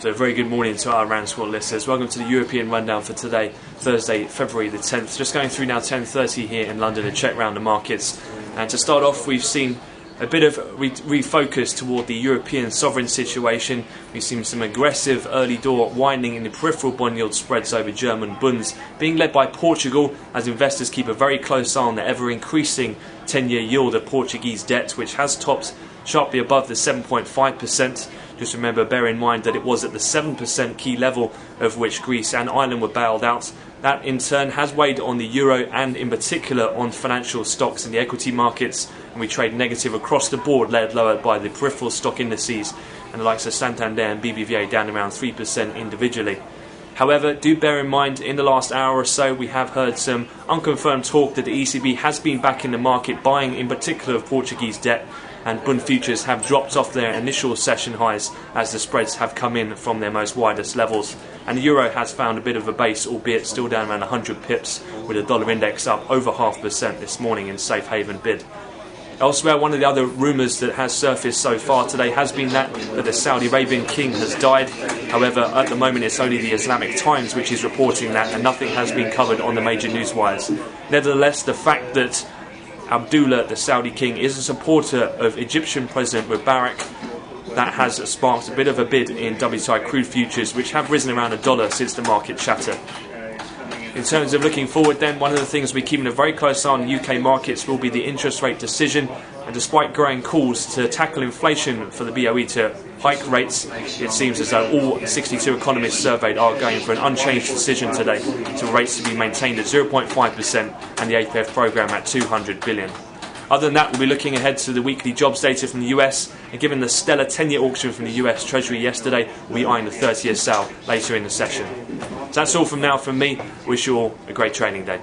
So a very good morning to our RANsquawk listeners. Welcome to the European Rundown for today, Thursday, February the 10th. Just going through now 10:30 here in London, a check round the markets. And to start off, we've seen a bit of refocus toward the European sovereign situation. We've seen some aggressive early door widening in the peripheral bond yield spreads over German bunds, being led by Portugal as investors keep a very close eye on the ever-increasing 10-year yield of Portuguese debt, which has topped sharply above the 7.5%. Just remember, bear in mind that it was at the 7% key level of which Greece and Ireland were bailed out. That in turn has weighed on the euro and in particular on financial stocks in the equity markets, and we trade negative across the board, led lower by the peripheral stock indices and the likes of Santander and BBVA down around 3% individually. However, do bear in mind, in the last hour or so we have heard some unconfirmed talk that the ECB has been back in the market buying in particular of Portuguese debt, and bund futures have dropped off their initial session highs as the spreads have come in from their most widest levels. And the euro has found a bit of a base, albeit still down around 100 pips, with the dollar index up over 0.5% this morning in safe haven bid. Elsewhere, one of the other rumours that has surfaced so far today has been that the Saudi Arabian king has died. However, at the moment it's only the Islamic Times which is reporting that, and nothing has been covered on the major news wires. Nevertheless, the fact that Abdullah, the Saudi king, is a supporter of Egyptian President Mubarak, that has sparked a bit of a bid in WTI crude futures, which have risen around $1 since the market chatter. In terms of looking forward then, one of the things we're keeping a very close eye on in UK markets will be the interest rate decision. And despite growing calls to tackle inflation for the BOE to hike rates, it seems as though all 62 economists surveyed are going for an unchanged decision today, to rates to be maintained at 0.5% and the APF programme at 200 billion. Other than that, we'll be looking ahead to the weekly jobs data from the US, and given the stellar 10-year auction from the US Treasury yesterday, we'll be eyeing the 30-year sale later in the session. So that's all from now from me. Wish you all a great trading day.